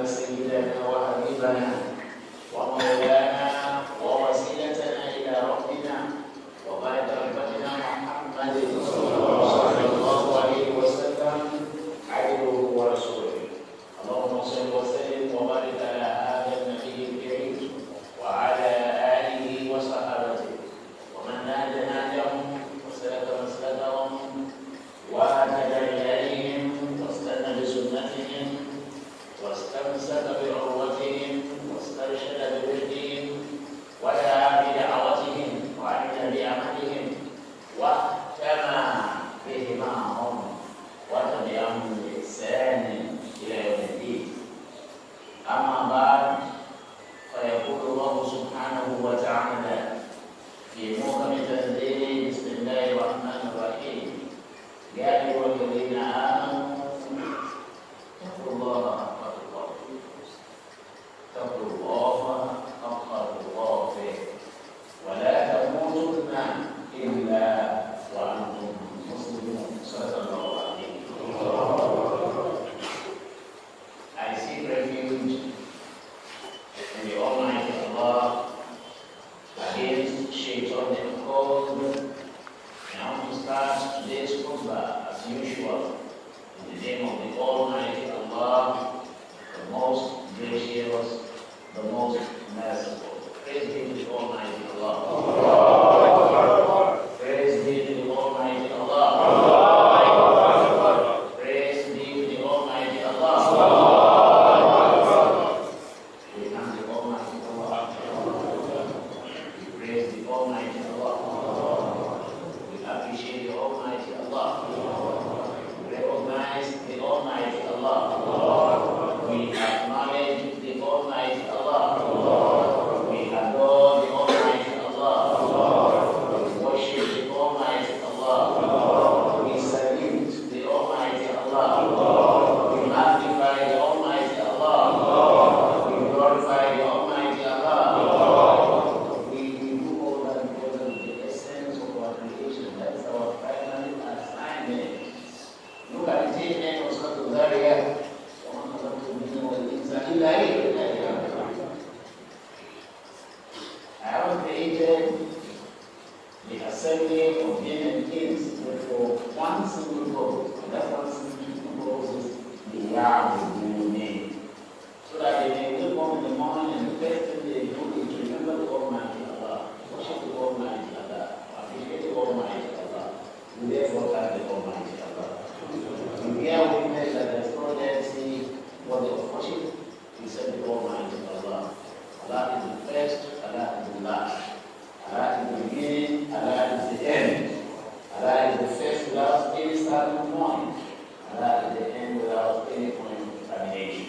سيدنا وحبيبنا ومولانا Allah. Praise be to the Almighty Allah. Praise be to the Almighty Allah. We thank the Almighty Allah. We praise the Almighty Allah. We appreciate the Almighty Allah. We recognize the Almighty Allah. We acknowledge the Almighty Allah. We adore the Almighty Allah. We worship the Almighty Allah. We salute the Almighty Allah. We magnify the Almighty Allah. We glorify the Almighty Allah. We do all that because of the essence of our creation. That is our primary assignment. Look at the statement of Surah Al-Zariyat. I have created the assembly of men and kings for one single purpose, and that one single purpose is the name. So that they may wake up in the morning and the first thing they do is remember the Almighty Allah, worship the Almighty Allah, appreciate the Almighty Allah, and therefore thank the Almighty Allah. We bear witness that there is no deity worthy of worship except the Almighty Allah. Allah is the first, Allah is the last. Allah is the beginning, Allah is the end. Allah is the first without any starting point. Allah is the end without any point of termination.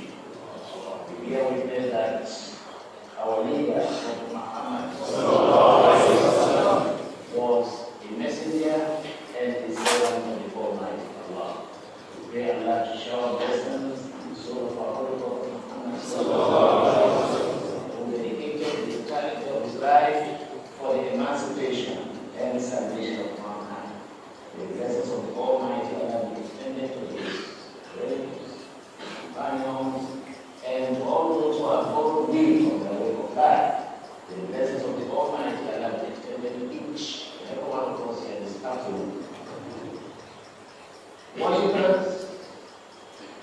We bear witness that our leader, Prophet Muhammad, was a messenger and a servant of the Almighty Allah. We pray Allah to shower blessings in the soul of our Holy Prophet Muhammad, who dedicated the entirety of his life for the emancipation and salvation of mankind. The blessings of the Almighty Allah be extended to his relatives, companions, and to all those who have followed him on their way of life. The blessings of the Almighty Allah be extended to each and every one of us here this afternoon. Worshippers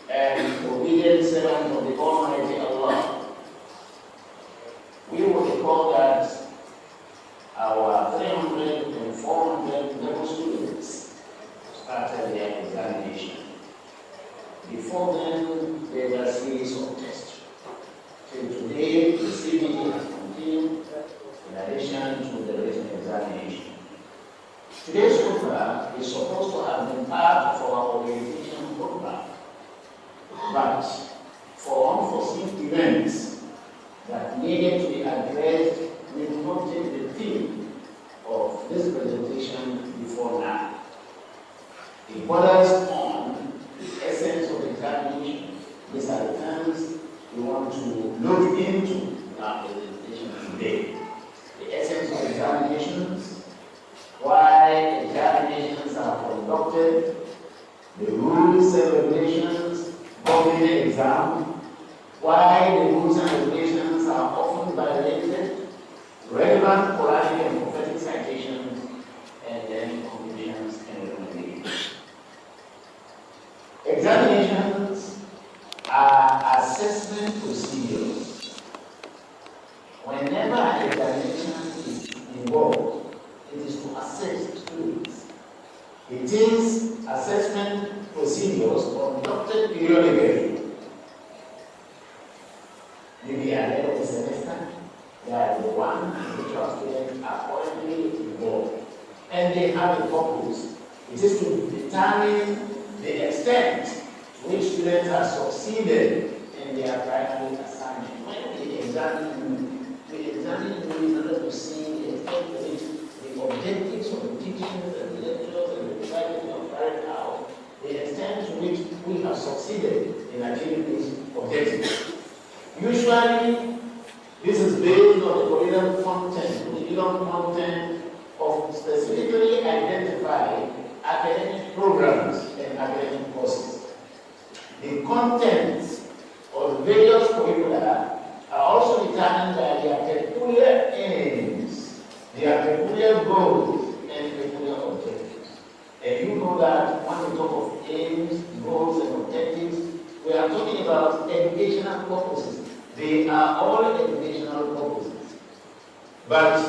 and obedient servants of the Almighty Allah, we will recall that our 300 and 400 level students started their examination. Before then, there were a series of tests. Till today, the CBT has continued in addition to the written examination. Today's program is supposed to have been part of our orientation program, but for unforeseen events that needed to be addressed, we will not take the theme of this presentation before now. It borders on the essence of the examination. These are the terms we want to look into in our presentation today. The essence of examinations, why examinations are conducted, the rules and regulations governing the exam, why the rules and regulations are often violated, relevant Quranic and prophetic citations, and then conclusions and recommendations. Examinations are assessment procedures. Whenever an examination is involved, it is to assess students. It is assessment procedures conducted periodically. Maybe at the end of the semester, they are the one in which our students are currently involved. And they have a purpose. It is to determine the extent to which students have succeeded in their primary assignment. When we examine in order to see the extent to which the objectives of the teachings and the lectures and the reciting are carried out, the extent to which we have succeeded in achieving these objectives. Usually, this is based on the curriculum content of specifically identified academic programs and academic courses. The contents of various curricula are also determined by their peculiar aims, their peculiar goals, and peculiar objectives. And you know that when we talk of aims, goals, and objectives, we are talking about educational purposes. They are all educational purposes. But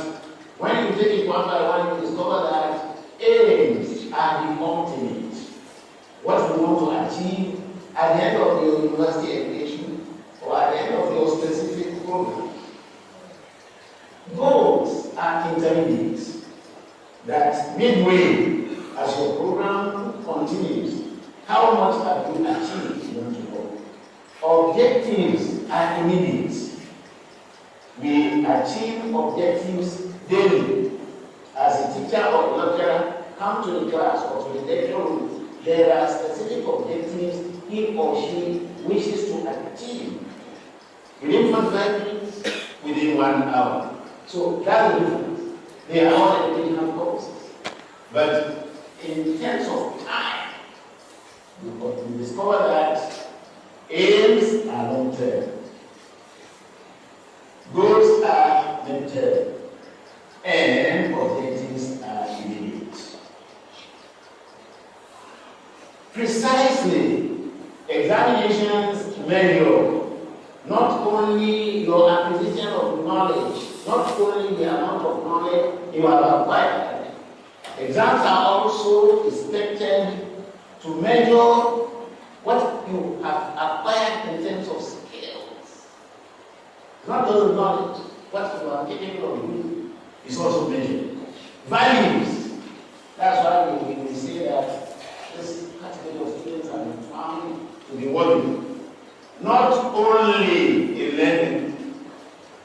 you take it one by one, you discover that aims are the ultimate. What we want to achieve at the end of your university education or at the end of your specific program. Goals are intermediates that midway as your program continues, how much have you achieved in your goal? Objectives are immediate. We achieve objectives daily. As a teacher or lecturer come to the class or to the lecture room, there are specific objectives he or she wishes to achieve within 45 minutes, within 1 hour. So that's the difference. They are all educational purposes. But in terms of time, we discover that aims are long-term. Goals are mid-term. And objectives are immediate. Precisely, examinations measure not only your acquisition of knowledge, not only the amount of knowledge you have acquired. Exams are also expected to measure what you have acquired in terms of skills. Not just knowledge, what you are capable of doing is also measured. Values. That's why we say that this category of students are found to be worthy. Not only in learning,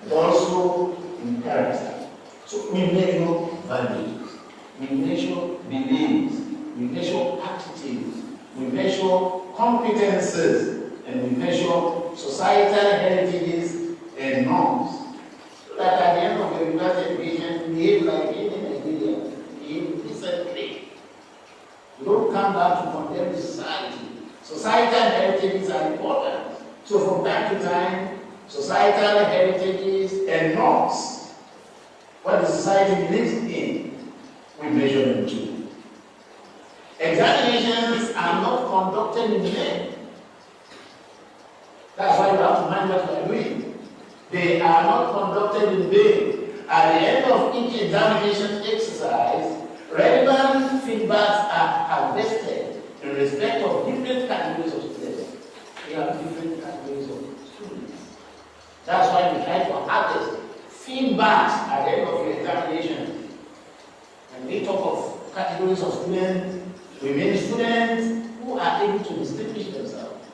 but also in character. So we measure values, we measure beliefs, we measure attitudes, we measure competences, and we measure societal heritages and norms. So that at the end of the university education, we behave like any Nigerian, behave decently. We don't come down to condemn society. Societal heritages are important. So from time to time, societal heritages and norms, what the society believes in, we measure them too. Examinations are not conducted in vain. That's why you have to mind what you are doing. They are not conducted in vain. At the end of each examination exercise, relevant feedbacks are harvested in respect of different categories of students. We have different categories of students. That's why we try to harvest feedbacks at the end of your examination. And we talk of categories of students, we mean students who are able to distinguish themselves.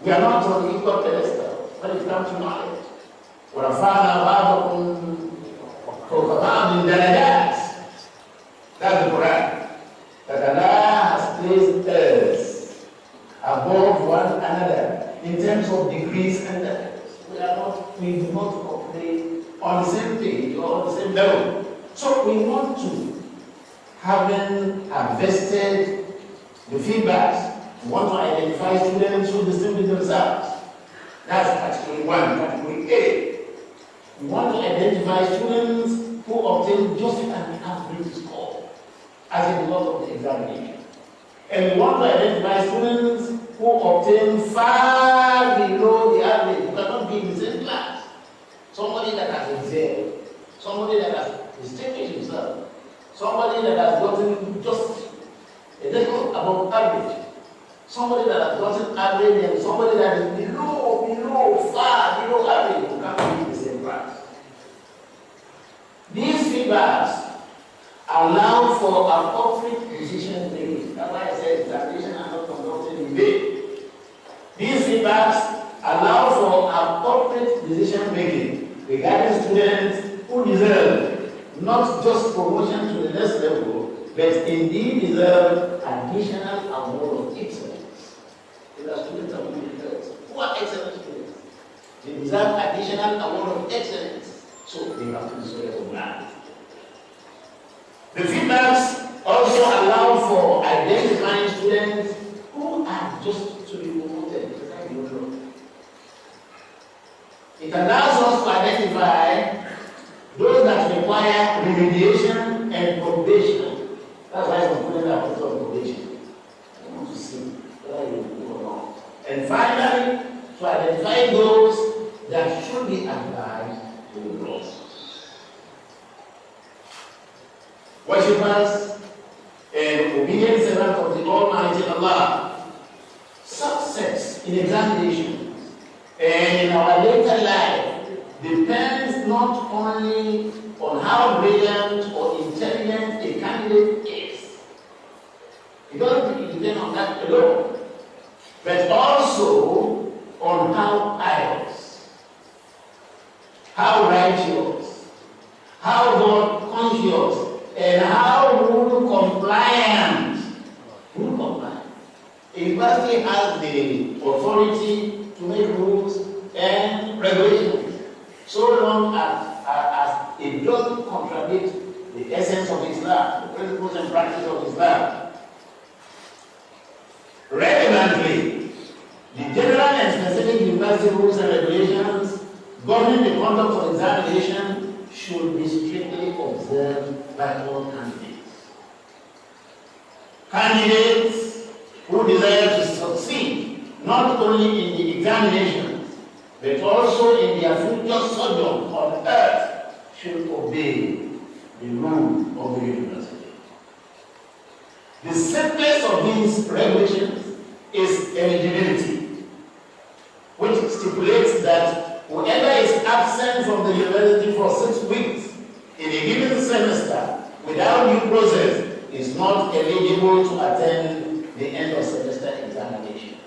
We are not on the equal pedestal when it comes to knowledge. That's the Quran. That Allah has placed us above one another in terms of degrees and levels. We do not operate on the same page or on the same level. So we want to, having harvested the feedbacks, we want to identify students who distinguish themselves. That's category 1, category A. We want to identify students who obtain just an average score as a result of the examination. And we want to identify students who obtain far below the average. You cannot be in the same class. Somebody that has excelled, somebody that has distinguished himself, somebody that has gotten just a little above average, somebody that has gotten average, and somebody that is far below average, you can't be in the same class. These feedbacks allow for appropriate decision making. That's why I said examinations are not conducted in vain. These feedbacks allow for appropriate decision making regarding students who deserve not just promotion to the next level, but indeed deserve additional award of excellence. These are students who are excellent students. They deserve additional award of excellence, so they have to be so recognized. The feedbacks also allow for identifying students who are just to be promoted. It allows us to identify those that require remediation and probation. That's why some students are put on probation. I want to see whether you do or not. And finally, to identify those that should be applied to the laws. worshippers, and obedient servants of the Almighty Allah. Success in examinations and in our later life depends not only on how brilliant or intelligent a candidate is. It doesn't really depend on that alone, but also on how pious, how righteous, how God conscious, and how rule compliant. Rule compliant. A university has the authority to make rules and regulations, so long as it doesn't contradict the essence of Islam, the principles and practice of Islam. Relevantly, the general and specific university rules and regulations governing the conduct of examination should be strictly observed by all candidates. Candidates who desire to succeed not only in the examinations but also in their future sojourn on earth should obey the rule of the university. The simplest of these regulations is eligibility, which stipulates that whoever is absent from the university for 6 weeks in a given semester without due process is not eligible to attend the end of semester examinations.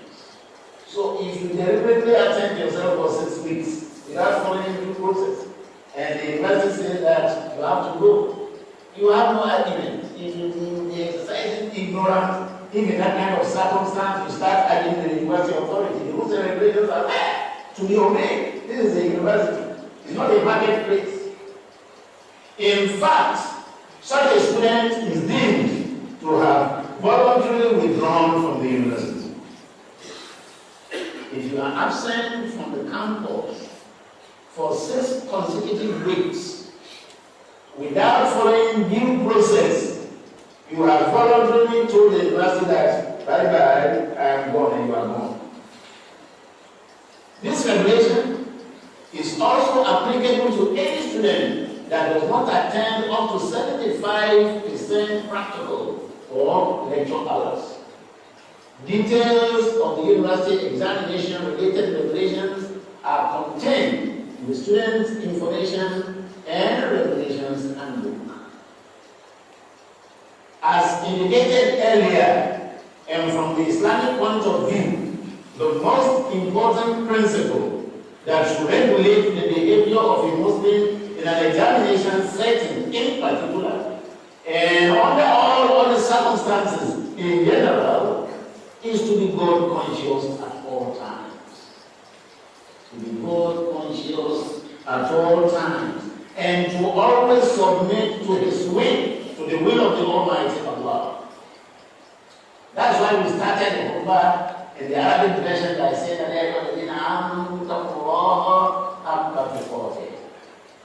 So if you deliberately attend yourself for 6 weeks without following due process, and the university says that you have to go, you have no argument. If you exercise ignorance, if in that kind of circumstance you start arguing the university authority, the rules and regulations are there to be obeyed. This is a university. It's not a marketplace. In fact, such a student is deemed to have voluntarily withdrawn from the university. If you are absent from the campus for 6 consecutive weeks without following due process, you have voluntarily told the university that, bye-bye, I am gone and you are gone. This regulation is also applicable to any student that does not attend up to 75% practical or lecture hours. Details of the university examination related regulations are contained in the student's information and regulations handbook. As indicated earlier, and from the Islamic point of view, the most important principle that should regulate the behavior of a Muslim in an examination setting in particular, and under all other circumstances in general, is to be God conscious at all times. To be God conscious at all times, and to always submit to His will, to the will of the Almighty Allah. That's why we started the khutbah in the Arabic version by saying that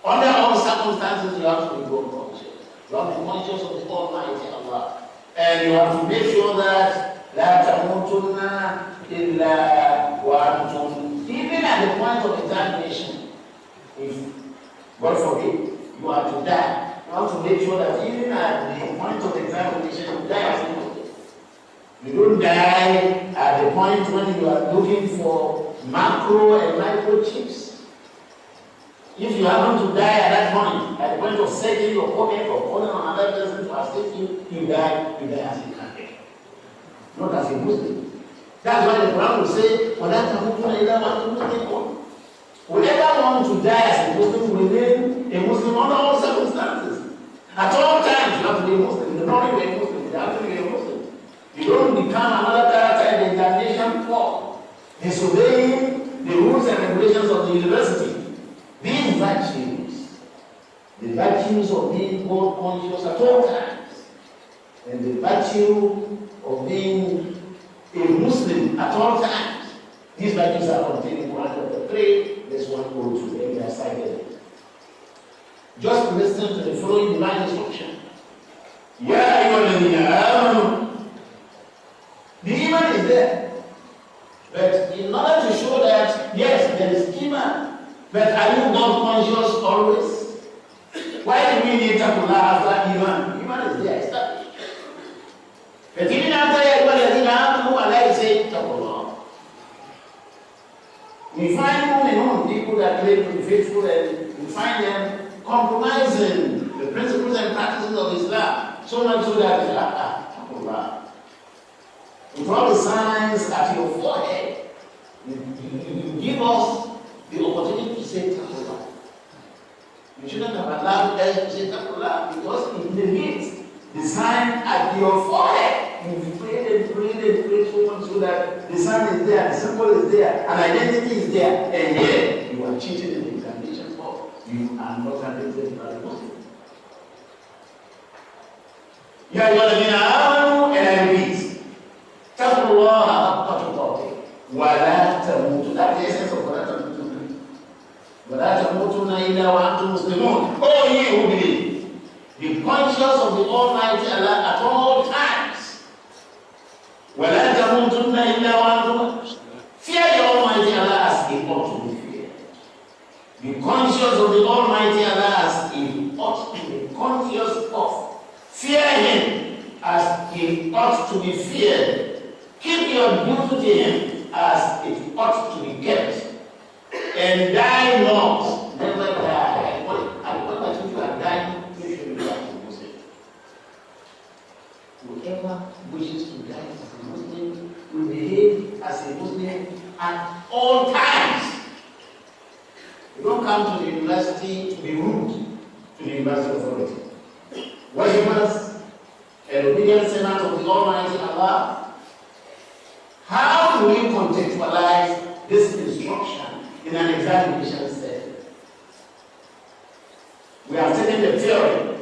under all circumstances you have to be God conscious. You have to be conscious of the Almighty Allah. And you have to make sure that لا تموتن إلا وأنتم, even at the point of examination, if God forbid you are to die, you have to make sure that even at the point of examination you die as a Muslim. You don't die at the point when you are looking for macro and microchips. If you happen to die at that point, at the point of setting your pocket or calling on another person to assist you, you die as a Catholic, not as a Muslim. That's why the Quran will say, whoever wants to die as a Muslim will remain a Muslim under all circumstances. At all times, you have to be a Muslim. In the morning, you are a Muslim. You have to be a Muslim. You don't become another character in the examination for disobeying the rules and regulations of the university. These virtues, the virtues of being God conscious at all times, and the virtue of being a Muslim at all times, these virtues are contained in Quran chapter 3, verse 102, and we have cited it. Just listen to the following divine instruction. Ya ayyuhalladhina amanu. The iman is there. But in order to show that, yes, there is iman, but are you God conscious always? Why do we need taqullah after iman? Iman Iman is there, established. But even after who Allah say, we find people that claim to be faithful, and we find them compromising the principles and practices of Islam, so much so that with all the signs at your forehead, you give us the opportunity to say taqwa. You shouldn't have allowed us to say taqwa because it negates the sign at your forehead. You've prayed and prayed so much so that the sign is there, the symbol is there, and identity is there, and yet you are cheating in the examination form. You are not identified by the Muslim. Ya ayyuhalladhina amanu, and I repeat, taqullaha haqqa tuqatih wa la tamutunna. That's the essence of wa la tamutunna. Wa la tamutunna illa wa antum muslimun. Oh, ye who believe, be conscious of the Almighty Allah at all times. Wa la tamutunna illa wa antum. Fear the Almighty Allah as He ought to be feared. Be conscious of the Almighty Allah as He ought to be conscious of. Fear Him as He ought to be feared. Keep your duty to Him as it ought to be kept. And die not. Never die. What if you are dying, you should be like a Muslim. Whoever wishes to die as a Muslim will behave as a Muslim at all times. You don't come to the university to be rude to the university authority. Worshippers and obedient servants of the Almighty Allah, how do we contextualize this instruction in an examination setting? We have taken the theory.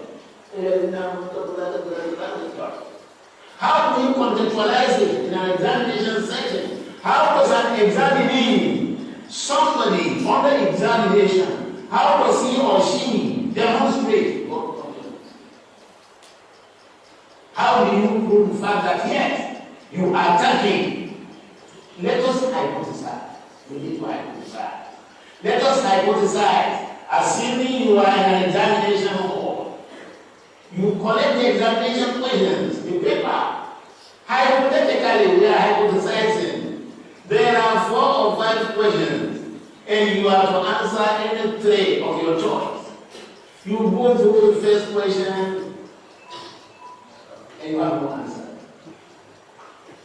How do we contextualize it in an examination setting? How does an examinee, somebody under examination, how does he or she demonstrate God confidence? How do you prove the fact that yes, you are attacking? Let us hypothesize. We need to hypothesize. Let us hypothesize. Assuming you are in an examination hall, you collect the examination questions, the paper. Hypothetically, we are hypothesizing. There are 4 or 5 questions, and you are to answer any 3 of your choice. You go through the first question, and you have no answer.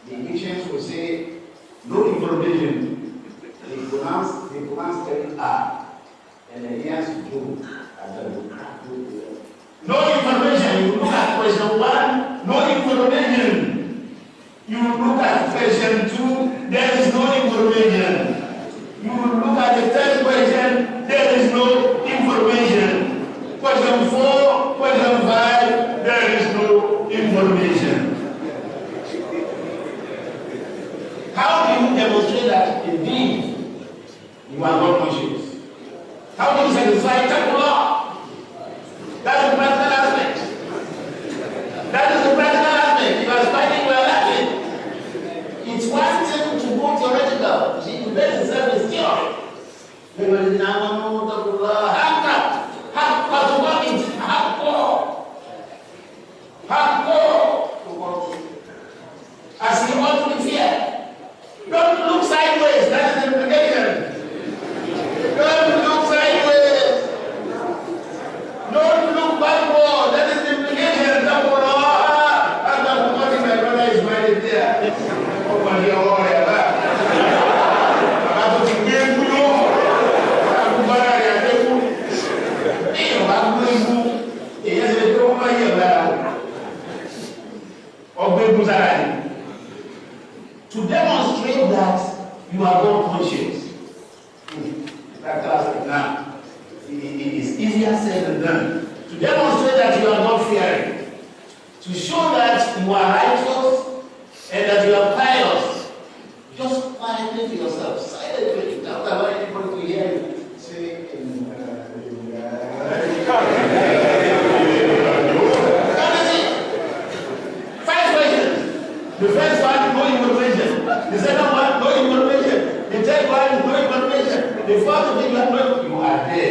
The Egyptians will say, no information. They pronounce every R. And then he has to do no information. You look at question 1, no information. You look at question 2, there is no information. You look at the third question, there is no information. Question 4, question 5, there is no information. How do you demonstrate that indeed you are not conscious? How do you satisfy taqwa? That's the practical aspect. That is the practical aspect. You are spending your life. It's one thing to go theoretical. You see, to base itself is theory. As you ought to be feared. Don't look sideways. That is the implication. Don't look sideways. Don't look backward. That is the implication. My brother is right there. Over here, over here. To demonstrate that you are God conscious. That class now. It is easier said than done. To demonstrate that you are God fearing. To show that you are righteous and that you are pious. Just quietly to yourself, silently, without allowing anybody to hear you. Say, the first one, no information. The second one, no information. The third one, no information. The fourth one, you are dead.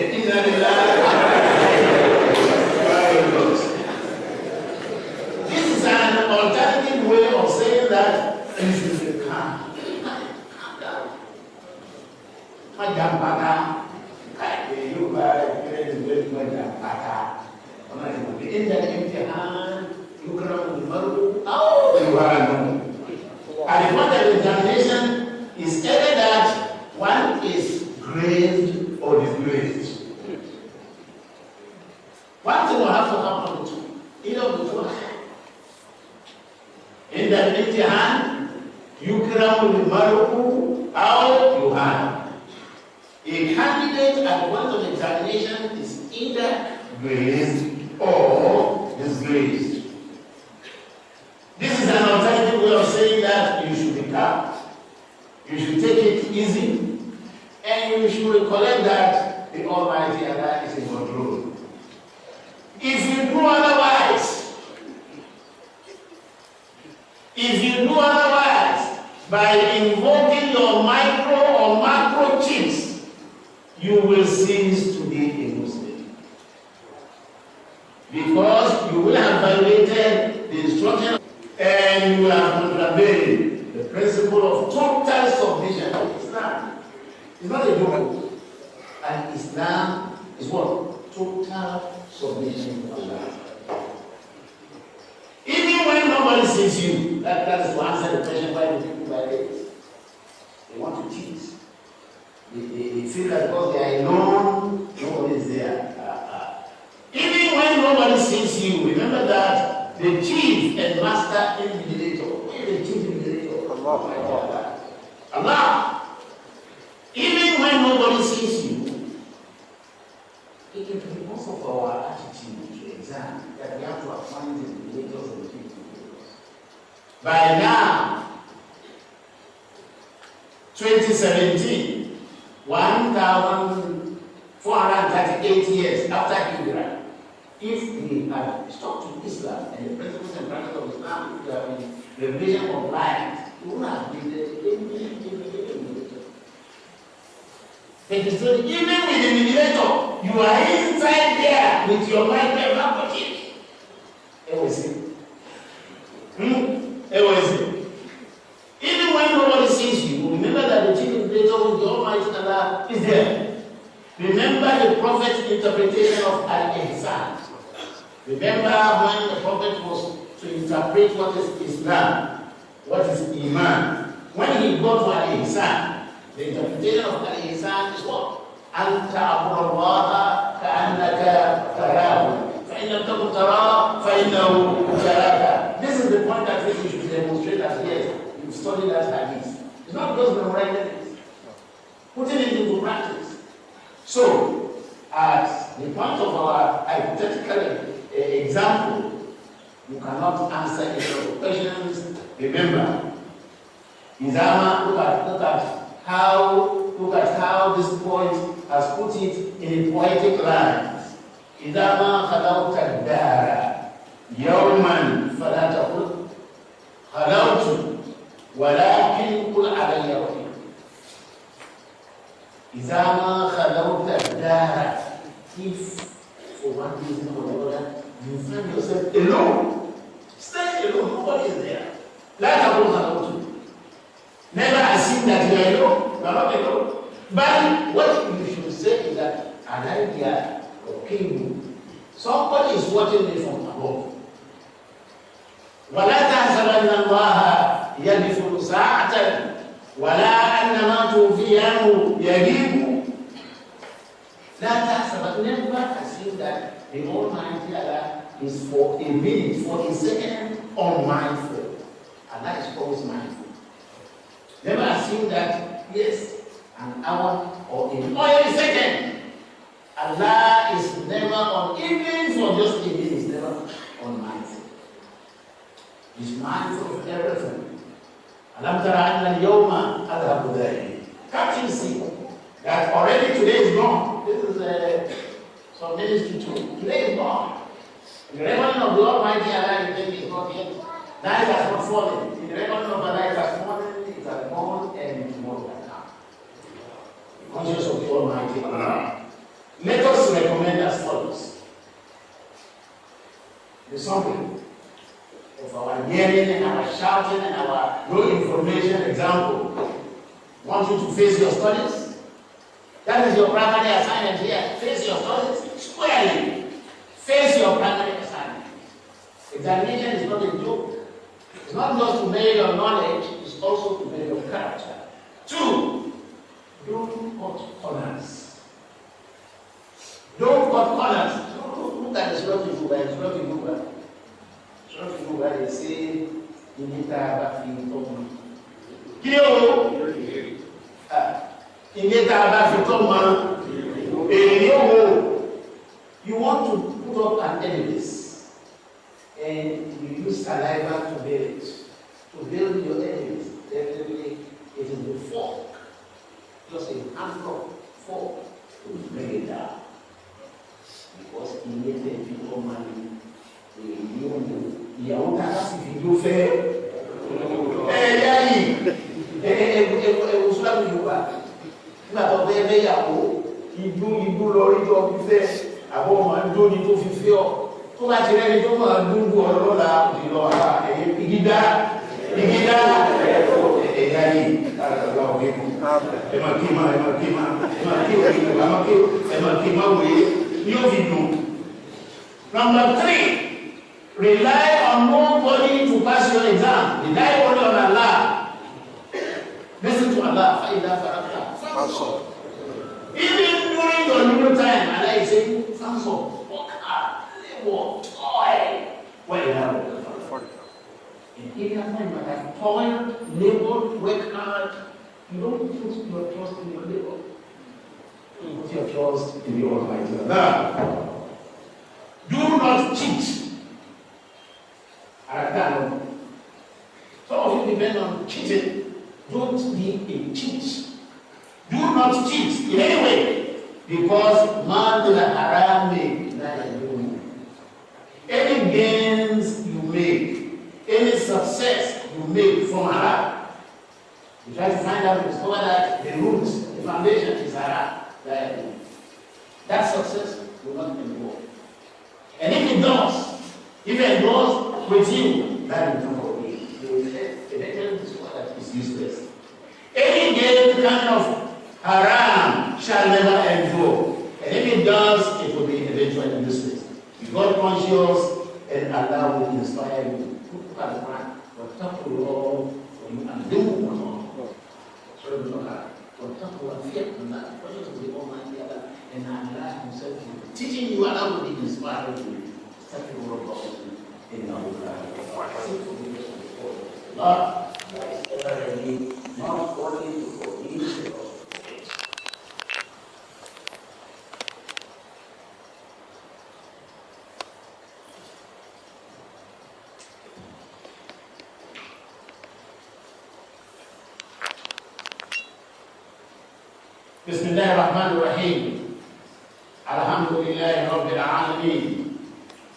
In the imtihan, yukramu al-mar'u aw yuhanu. And the point of examination is either that one is graced or disgraced. One thing will have to happen to two. Either of the two. In the imtihan, yukramu al-mar'u aw yuhanu. A candidate at the point of examination is either graced or disgraced. This is an alternative way of saying that you should be calm, you should take it easy, and you should recollect that the Almighty Allah is in control. If you do otherwise, by invoking your micro or macro chiefs, you will cease to be a Muslim. Because you will have violated the instruction and you will have contravened the principle of total submission to Islam. It's not a joke. And Islam is what? Total submission to Allah. Even when nobody sees you, that is to answer the question why do people violate. They want to cheat. They feel that because they are alone, nobody is there. Even when nobody sees you, remember that the chief and master invigilator. Who is the chief invigilator? Allah. Even when nobody sees you, it is because of our attitude to exam that we have to appoint the invigilators and the chief invigilators. By now, 2017, 1,438 years after Hijrah, if we had stuck to Islam and the principles and practices of Islam, if we have been revelation of life, we would have been there. Even with the mediator, you are inside there with your mind and handkerchief. Even when nobody sees you, remember that the chief mediator with the Almighty Allah is there. Remember the Prophet's interpretation of Al-Ihsan. Remember when the Prophet was to interpret what is Islam, what is Iman. When he got to Al-Ihsan, the interpretation of Al-Ihsan is what? أَن تَعْبُدَ اللَّهَ كَأَنَّكَ تَرَاهُ فَإِنْ لَمْ تَكُنْ تَرَاهُ فَإِنَّهُ يَرَاكَ. This is the point that we should demonstrate as yes, you've studied that hadith. It's not just memorizing it, putting it into practice. So, at the point of our hypothetical example, you cannot answer any of the questions. Remember, Izama, look at how this poet has put it in poetic lines. Izama khalawta dara yawman fala taqul khalawtu walakin qul alayya rahim. Izama khalawta dara, if for one reason or another you find yourself alone, stay alone, nobody is there. Like a never assume that you are alone, you are not alone. But what you should say is that an idea came, somebody is watching me from above. ولا تحسبن الله يغفر ساعة ولا أن ما توفي عنه يغيب. لا تحسبن, never assume that the Almighty Allah is for a minute, for a second, unmindful. Allah is always mindful. Never assume that, yes, an hour or a second, Allah is never on, even for just a minute, is never unmindful. He's mindful of everything. Alam tara anna al-yawma adhabu dhahiri. Can't you see that already today is gone? This is some ministry too. Today is gone. The reckoning of the Almighty Allah is not yet. Night has not fallen. The reckoning of Allah has fallen. It has gone and tomorrow has come. Conscious of the Almighty Allah. Let us recommend as follows. The summary of our yelling and our shouting and our no information example. Want you to face your studies? That is your primary assignment here. Face your studies. squarely. Face your primary assignment. Examination is not a joke. It's not just to measure your knowledge, it's also to measure your character. 2, don't cut corners. Don't cut corners. Look at the Surah Al-Nuba. Surah Al-Nuba, they say, Inita Abafi Toma. Kio? Inita Abafi Toma. You want to put up an edifice, and you use saliva to build it. To build your edifice, definitely it is the fork. Just a handful of fork to bring it down. Because he made the people money. Ìyàwó ká sì fi dó fẹ́ yáyì ẹ̀wù sùlámù Yorùbá nígbà tó fẹ́ fẹ́yàwó ìdú lọ rí tó fi fẹ́ àbọ̀ ọmọ ìdó ni tó fi fẹ́ ọ tó bá ti rẹ́ni tó máa dúnbù ọlọ́la ìlọ ìgídá yáyì àgbà òkèkù ẹ̀mà kí máa wèé yóò fi dùn. Number 3. Rely on nobody to pass your exam. Rely only on Allah. Listen to Allah. Even during your little time, Allah is saying, Samson, work hard, labor, toil. What you have? In any time you have toil, labor, work hard, you don't put your trust in your labor. You put your trust in the Almighty Allah. Do not cheat. Some of you depend on cheating. Don't be a cheat. Do not cheat in any way, because man will haram make. Any gains you make, any success you make from haram, you try to find out, discover that the roots, the foundation is haram. That success will not endure. And if it does, if it goes with you, that will not for you. You will eventually discover that it's useless. Any gain kind of haram shall never endure. And if it does, it will be eventually useless. Be God conscious, and Allah will inspire you. Look at the Quran. وَاتَّقُوا اللَّهَ وَيُعَلِّمُكُمُ اللَّهُ. Surah Al-Baqarah. وَاتَّقُوا اللَّهَ conscious of the Almighty Allah, and Allah Himself will be teaching you. Allah will be inspiring you. Astaghfirullah in Allah. Allah is ever ready, not only to forgive, but بسم الله الرحمن الرحيم. الحمد لله رب العالمين،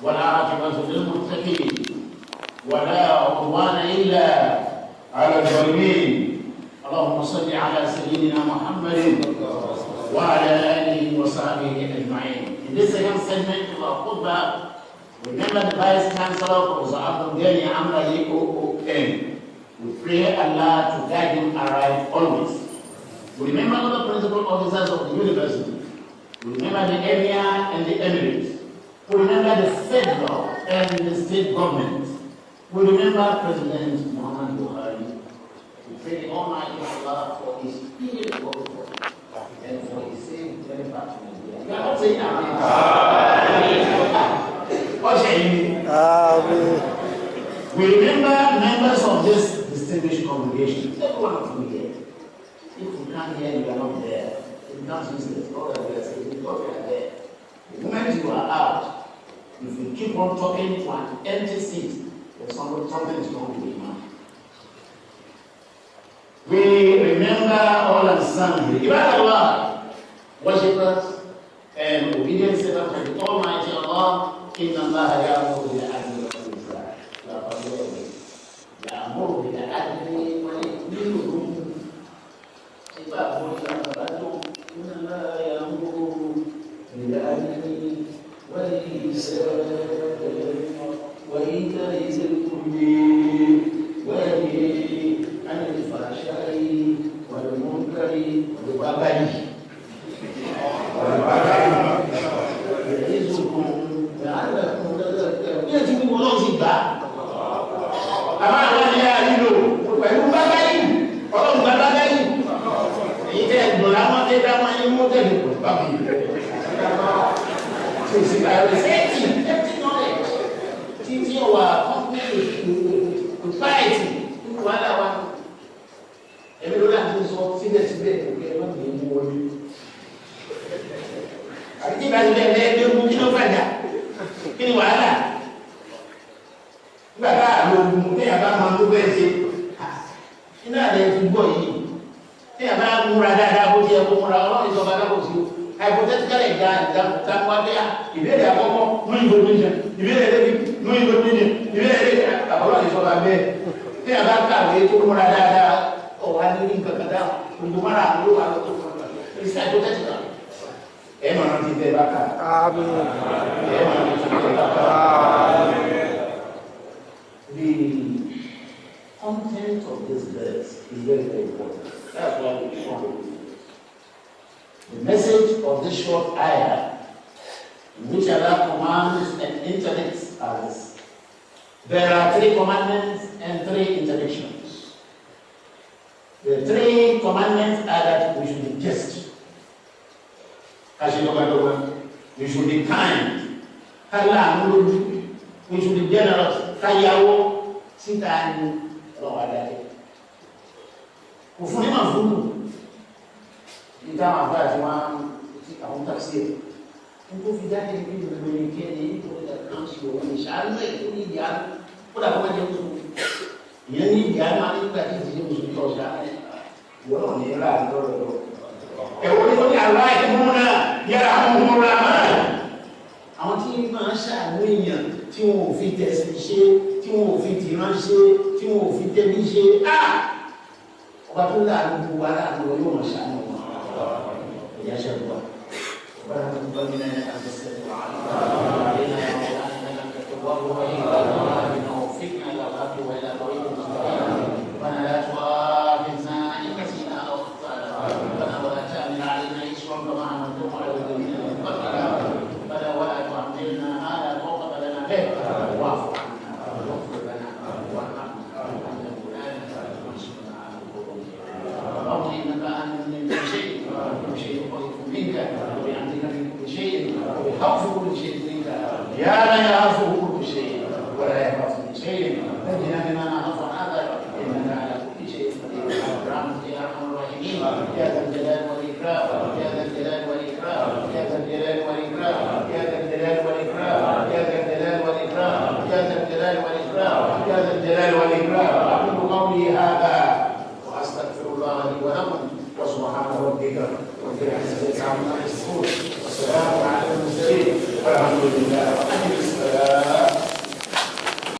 والعاقبة للمتقين، ولا عدوان إلا على الظالمين. اللهم صل على سيدنا محمد وعلى آله وصحبه أجمعين. In this second segment of our khutbah, remember the Vice Chancellor, Prof. Abdul Ghani Amrali OON. We pray Allah to guide him aright always. We remember other principal officers of the university. We remember the Emir and the Emirates. We remember the federal and the state government. We remember President Muhammad Buhari. We pray the Almighty Allah for his spirit work and for his safe journey back to Nigeria. You are not saying Amen. We remember members of this distinguished congregation. Every one of you here. If you can't hear, you are not there. It becomes useless. All that we are saying, because we are there. The moment you are out, if you keep on talking to an empty seat, there's something is wrong with your mind. We remember all and sundry, even Allah, worshippers and obedient servants of the Almighty Allah. Inna Allah ya'muru bil 'adli wal ihsan. Ya'muru bil 'adli wal ihsan. وإيتاء ذي القربى وينهى عن الفحشاء والمنكر والبغي Empty knowledge. Teaching our company with piety. Everyone has to see the today. We are not being more. I think I will move to Fanda. Kini wàhálà. Nígbà tá a lo oògùn tí a bá máa tó bẹ́ẹ̀ ṣe. Iná rẹ̀ ti gbọ́ yìí. Tí a bá múra dáadáa bó ti yẹ kó múra ọlọ́run ìjọba dábò sí o. Hypothetical ìdáhùn wá bẹ́ẹ̀ ìbéèrè àkọ́kọ́ mú information. Ìbéèrè lẹ́bi mú information. Ìbéèrè lẹ́bi ọlọ́run ìjọba bẹ́ẹ̀. Tí a bá kàwé tó múra dáadáa ọ̀wá ní nǹkan kan dáhùn. Gbogbo mara àwọn olówó àlọ́ tó fún ọ. It's hypothetical. Everyone is there back. Amen. The content of this verse is very, very important. That's why we want to do it. The message of this short ayah, in which Allah commands and interdicts us. There are 3 commandments and 3 interdictions. The 3 commandments are that we should be just. We should be kind. We should be generous. Kayawo, sitani, Lord. Ufuni mafumu. Ita mafaya siwa taxi. Nko fidani ni Dominicani, ko da council ni shalme ko ni ya. Ko da ko je musu. Yeni ya ma ni ka ti je musu to sha. Wo ni ra do. Ẹ̀wọ́n ní aláìsí múná yára àwọn ọmọ rahman. Àwọn tí máa ṣàánú èèyàn tí wọn ò fi tẹ̀sí ṣe, tí wọn ò fi tìran ṣe, tí wọn ò fi tẹ̀mí ṣe. Ọba tó láàánú gbogbo aláàánú wọn yóò máa ṣàánú wọn. Ìyá ṣe ń bọ̀. Ọba tó ń bọ́ nínú ẹ̀ka tó ṣe wà á lọ. Àbẹ̀lẹ̀ àwọn ọ̀la ẹ̀ka tó wà lọ́wọ́ yìí. Àbẹ̀lẹ̀ òfin náà làwọn àti wà ilà lọ́wọ́ yìí. Wọn àlá tó wá bí náà ẹ̀ka sí náà ọ̀tá. كما عملتم على الذين من قبلنا فلا ولا تعملنا ما لا طاقة لنا به واعف عنا واغفر لنا وارحمنا انت مولانا وانصرنا على القوم اللهم انك انت من كل شيء وكل شيء خير منك وبحمدك من كل شيء وبحفظ كل شيء منك يا من يعفو كل شيء ولا يحفظ من شيء نجنا بما نعرف هذا انك على كل شيء قدير برحمتك يا ارحم الراحمين يا ذا الجلال والاكرام يا ذا الجلال والإكرام يا ذا الجلال والإكرام يا ذا الجلال والإكرام يا ذا الجلال والإكرام يا ذا الجلال والإكرام يا ذا الجلال والإكرام أقول قولي هذا وأستغفر الله لي ولكم وسبحان ربك رب العزة عما يصفون والسلام على المرسلين والحمد لله